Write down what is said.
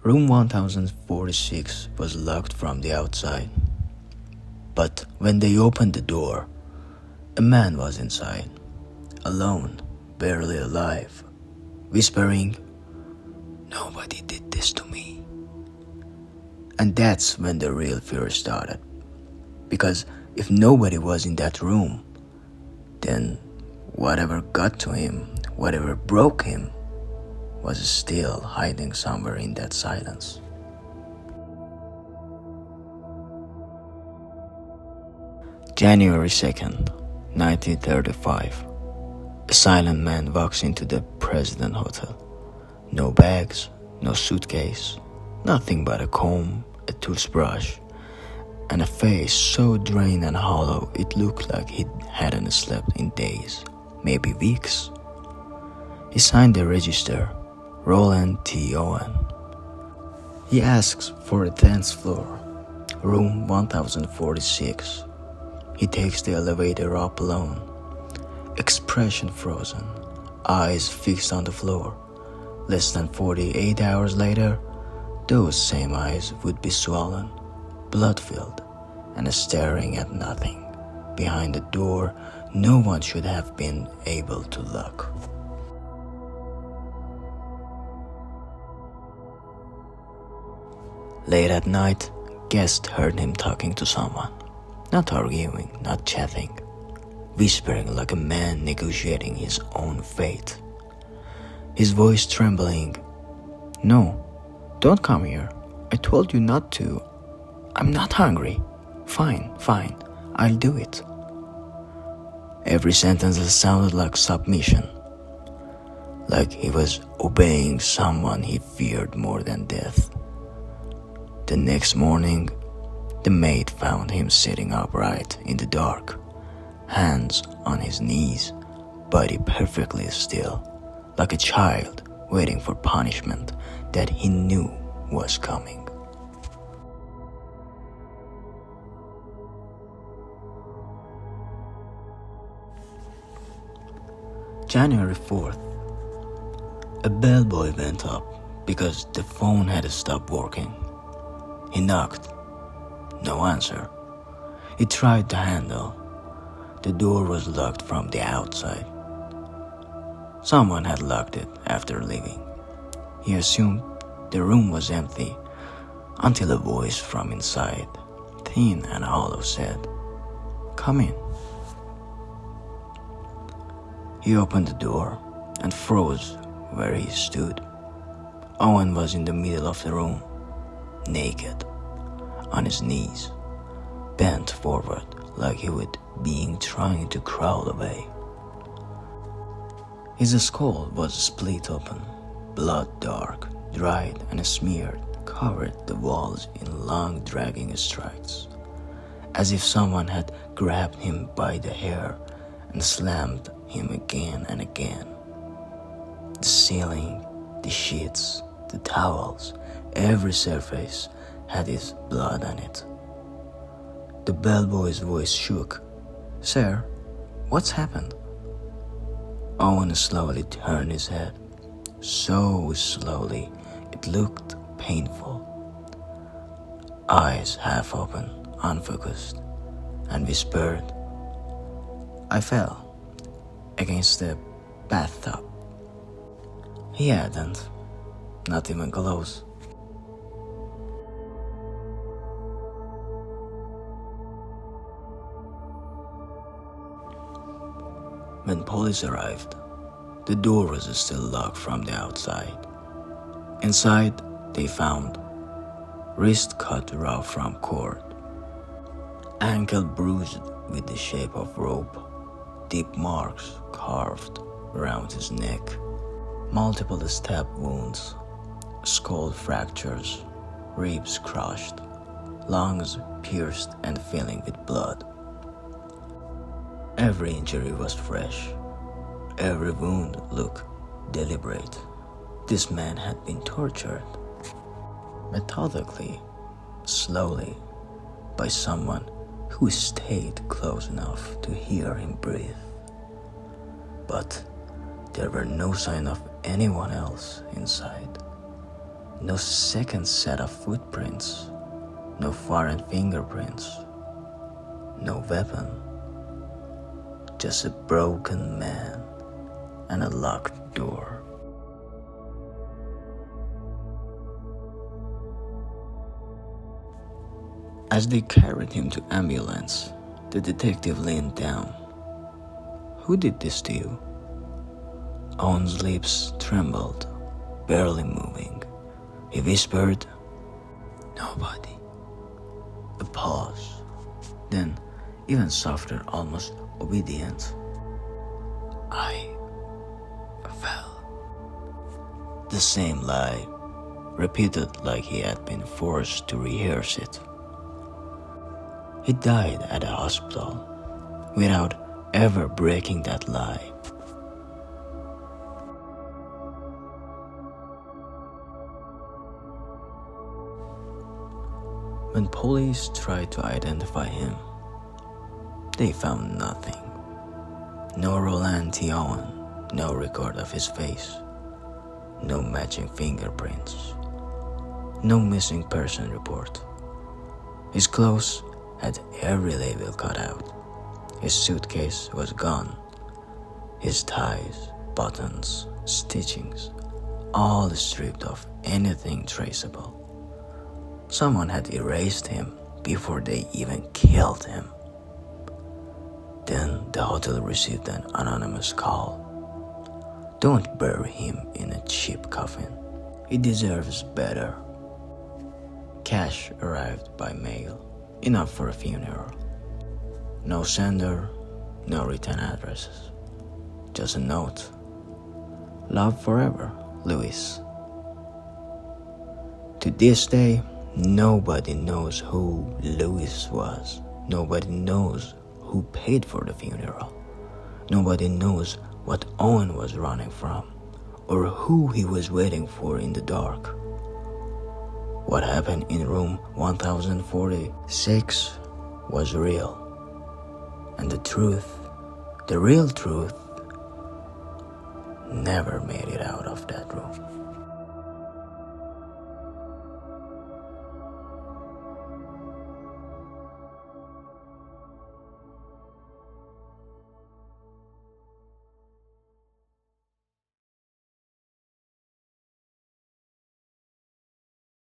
Room 1046 was locked from the outside, but when they opened the door, a man was inside, alone, barely alive, whispering, "Nobody did this to me." And that's when the real fear started. Because if nobody was in that room, then whatever got to him, whatever broke him, was still hiding somewhere in that silence. January 2nd, 1935. A silent man walks into the President Hotel. No bags, no suitcase, nothing but a comb, a toothbrush, and a face so drained and hollow it looked like he hadn't slept in days, maybe weeks. He signed the register, Roland T. Owen. He asks for the 10th floor, room 1046. He takes the elevator up alone, expression frozen, eyes fixed on the floor. Less than 48 hours later, those same eyes would be swollen, blood-filled, and staring at nothing behind a door no one should have been able to lock. Late at night, guests heard him talking to someone, not arguing, not chatting, whispering like a man negotiating his own fate. His voice trembling, "No, don't come here. I told you not to. I'm not hungry. Fine, I'll do it." Every sentence sounded like submission, like he was obeying someone he feared more than death. The next morning, the maid found him sitting upright in the dark, hands on his knees, body perfectly still, like a child waiting for punishment that he knew was coming. January 4th. A bellboy went up because the phone had stopped working. He knocked. No answer. He tried the handle. The door was locked from the outside. Someone had locked it after leaving. He assumed the room was empty until a voice from inside, thin and hollow, said, "Come in." He opened the door and froze where he stood. Owen was in the middle of the room, naked, on his knees, bent forward like he was being trying to crawl away. His skull was split open, blood dark, dried and smeared, covered the walls in long dragging strikes, as if someone had grabbed him by the hair and slammed him again and again. The ceiling, the sheets, the towels, every surface had his blood on it. The bellboy's voice shook. "Sir, what's happened?" Owen slowly turned his head, so slowly it looked painful. Eyes half open, unfocused, and whispered, "I fell against the bathtub." He hadn't, not even close. When police arrived, the door was still locked from the outside. Inside, they found wrist cut raw from cord, ankle bruised with the shape of rope, deep marks carved around his neck, multiple stab wounds, skull fractures, ribs crushed, lungs pierced and filling with blood. Every injury was fresh. Every wound looked deliberate. This man had been tortured, methodically, slowly, by someone who stayed close enough to hear him breathe. But there were no sign of anyone else inside. No second set of footprints, no foreign fingerprints, no weapon, just a broken man and a locked door. As they carried him to ambulance, the detective leaned down. "Who did this to you?" Owen's lips trembled, barely moving. He whispered, "Nobody." A pause, then even softer, almost obedient. "I fell." The same lie, repeated like he had been forced to rehearse it. He died at a hospital without ever breaking that lie. When police tried to identify him, they found nothing. No Roland T. Owen, no record of his face, no matching fingerprints, no missing person report. His clothes had every label cut out. His suitcase was gone. His ties, buttons, stitchings, all stripped of anything traceable. Someone had erased him before they even killed him. Then the hotel received an anonymous call. "Don't bury him in a cheap coffin. He deserves better." Cash arrived by mail, enough for a funeral. No sender, no return addresses. Just a note. "Love forever, Louis." To this day, nobody knows who Louis was. Nobody knows who paid for the funeral. Nobody knows what Owen was running from, or who he was waiting for in the dark. What happened in room 1046 was real. And the truth, the real truth, never made it out of that room.